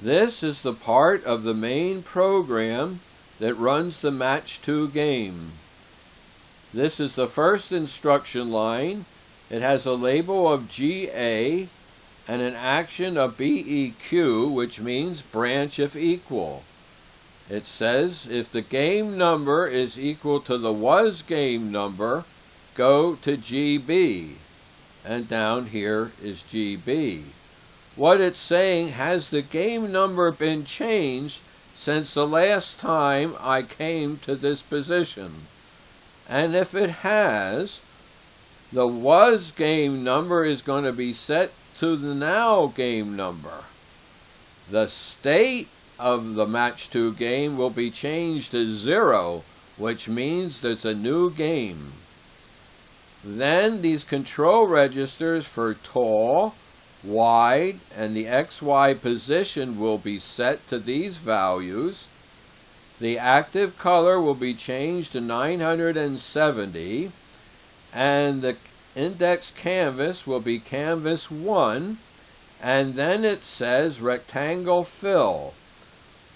This is the part of the main program that runs the Match 2 game. This is the first instruction line. It has a label of GA and an action of BEQ, which means branch if equal. It says if the game number is equal to the was game number, go to GB. And down here is GB. What it's saying, has the game number been changed since the last time I came to this position? And if it has, the was game number is going to be set to the now game number. The state of the Match 2 game will be changed to 0, which means there's a new game. Then these control registers for tall, wide, and the XY position will be set to these values. The active color will be changed to 970, and the index canvas will be canvas 1, and then it says rectangle fill.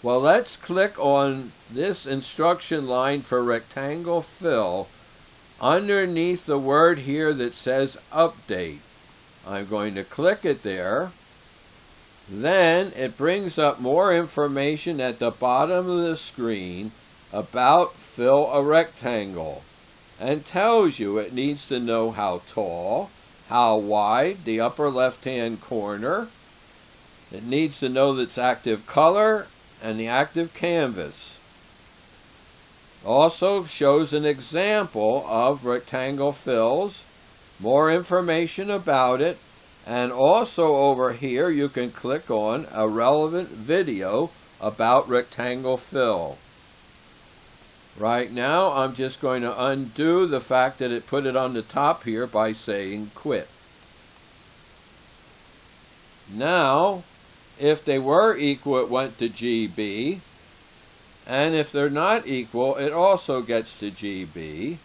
Well, let's click on this instruction line for rectangle fill underneath the word here that says update. I'm going to click it there. Then it brings up more information at the bottom of the screen about fill a rectangle and tells you it needs to know how tall, how wide, the upper left-hand corner. It needs to know its active color and the active canvas. Also shows an example of rectangle fills, more information about it, and also over here you can click on a relevant video about rectangle fill. Right now I'm just going to undo the fact that it put it on the top here by saying quit. Now, if they were equal, it went to GB, and if they're not equal, it also gets to GB.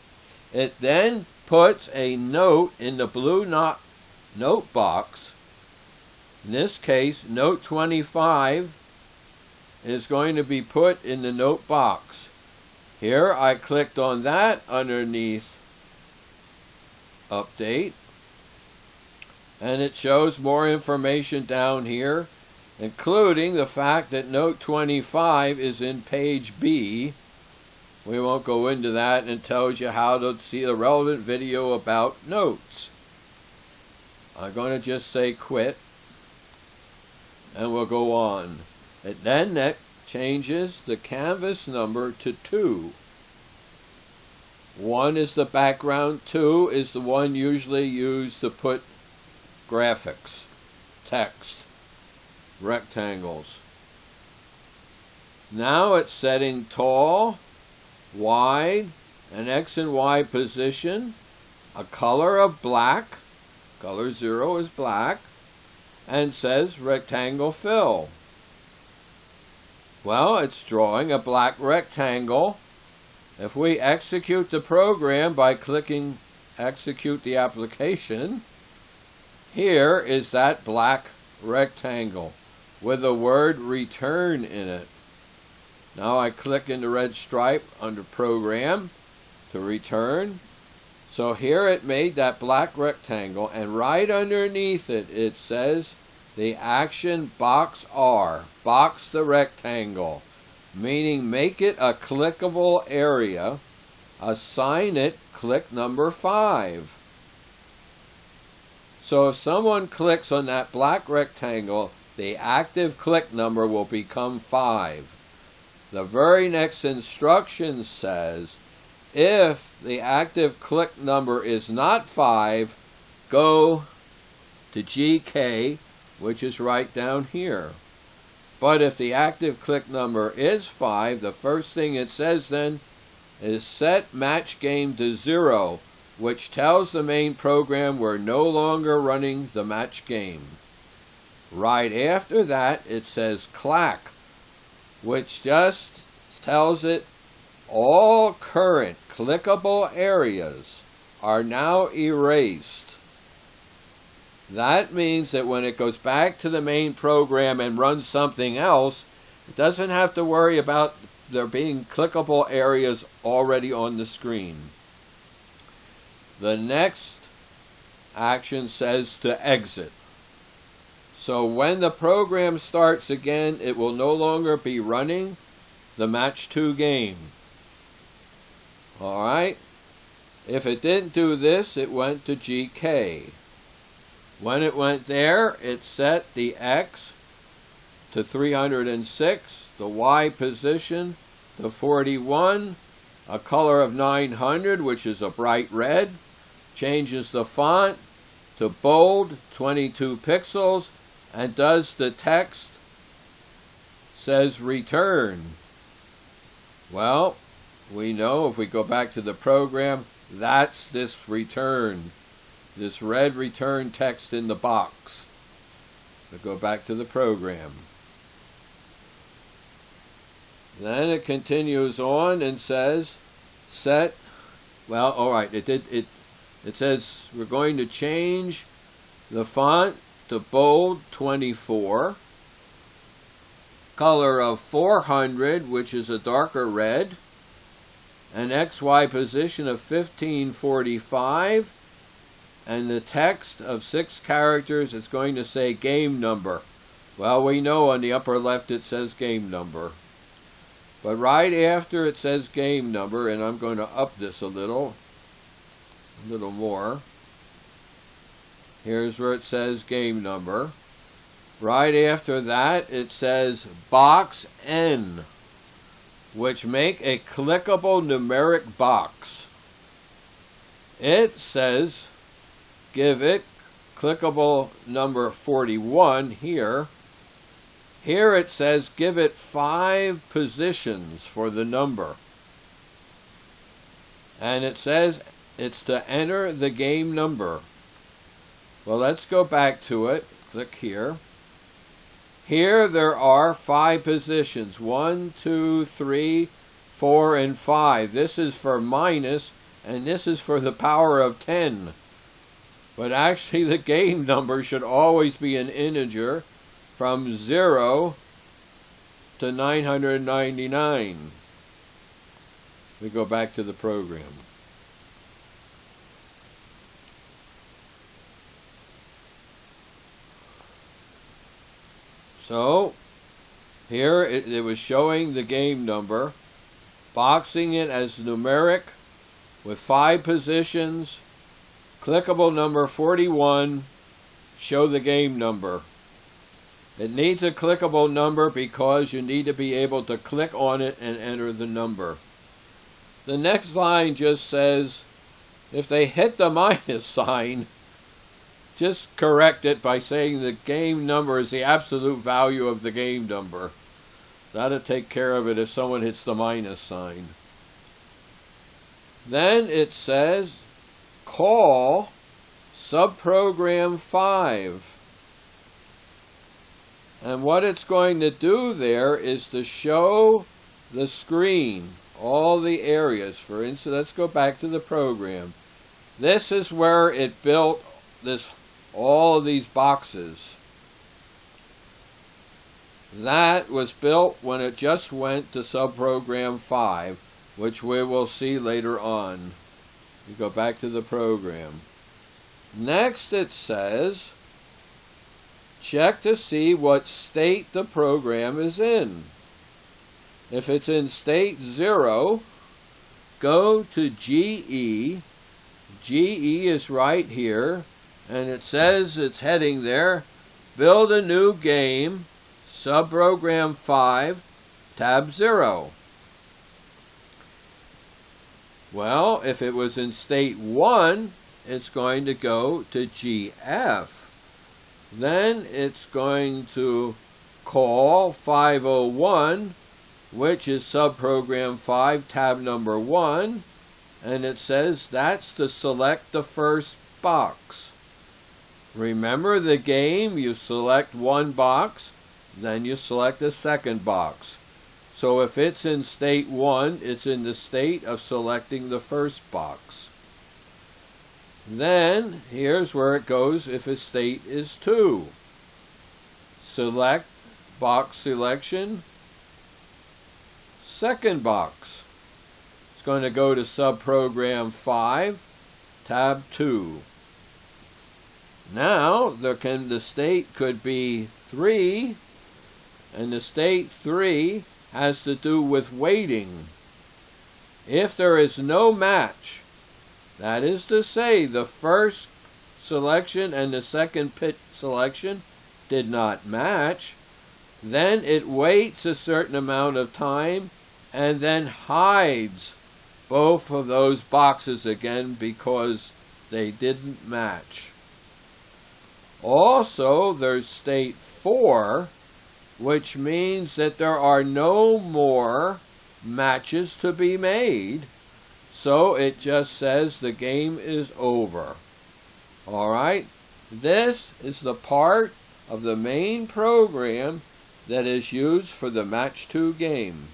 It then puts a note in the blue note box. In this case, note 25 is going to be put in the note box. Here I clicked on that underneath update, and it shows more information down here, including the fact that note 25 is in page B. We won't go into that, and it tells you how to see the relevant video about notes. I'm going to just say quit, and we'll go on. Then that changes the canvas number to 2. 1 is the background, 2 is the one usually used to put graphics, text, rectangles. Now it's setting tall, wide, an X and Y position, a color of black, color 0 is black, and says rectangle fill. Well, it's drawing a black rectangle. If we execute the program by clicking execute the application, here is that black rectangle with the word return in it. Now I click in the red stripe under program to return. So here it made that black rectangle, and right underneath it, it says the action box R, box the rectangle, meaning make it a clickable area, assign it click number 5. So if someone clicks on that black rectangle, the active click number will become 5. The very next instruction says, if the active click number is not 5, go to GK, which is right down here. But if the active click number is 5, the first thing it says then is set match game to 0, which tells the main program we're no longer running the match game. Right after that, it says clack, which just tells it all current clickable areas are now erased. That means that when it goes back to the main program and runs something else, it doesn't have to worry about there being clickable areas already on the screen. The next action says to exit. So when the program starts again, it will no longer be running the Match 2 game. Alright? If it didn't do this, it went to GK. When it went there, it set the X to 306, the Y position to 41, a color of 900, which is a bright red, changes the font to bold, 22 pixels, and does the text, says return. Well, we know if we go back to the program, that's this return. This red return text in the box. We'll go back to the program. Then it continues on and says set, well, alright, it says we're going to change the font to bold 24, color of 400, which is a darker red, an XY position of 1545, and the text of 6 characters is going to say game number. Well, we know on the upper left it says game number. But right after it says game number, and I'm going to up this a little more. Here's where it says game number. Right after that, it says box N, which make a clickable numeric box. It says give it clickable number 41 here. Here it says give it 5 positions for the number. And it says it's to enter the game number. Well, let's go back to it. Click here. Here there are 5 positions. 1, 2, 3, 4, and 5. This is for minus, and this is for the power of 10. But actually the game number should always be an integer from 0 to 999. We go back to the program. So here it was showing the game number, boxing it as numeric with 5 positions, clickable number 41, show the game number. It needs a clickable number because you need to be able to click on it and enter the number. The next line just says, if they hit the minus sign, just correct it by saying the game number is the absolute value of the game number. That'll take care of it if someone hits the minus sign. Then it says, call subprogram 5. And what it's going to do there is to show the screen, all the areas. For instance, let's go back to the program. This is where it built all of these boxes. That was built when it just went to subprogram 5, which we will see later on. We go back to the program. Next it says, check to see what state the program is in. If it's in state 0, go to GE. GE is right here, and it says it's heading there, build a new game, subprogram 5, tab 0. Well, if it was in state 1, it's going to go to GF. Then it's going to call 501, which is subprogram 5, tab number 1, and it says that's to select the first box. Remember the game, you select one box, then you select the second box. So if it's in state 1, it's in the state of selecting the first box. Then, here's where it goes if a state is 2. Select box selection, second box. It's going to go to subprogram 5, tab 2. Now, the state could be 3, and the state 3 has to do with waiting. If there is no match, that is to say, the first selection and the second pit selection did not match, then it waits a certain amount of time and then hides both of those boxes again because they didn't match. Also, there's state 4, which means that there are no more matches to be made. So it just says the game is over. Alright, this is the part of the main program that is used for the Match 2 game.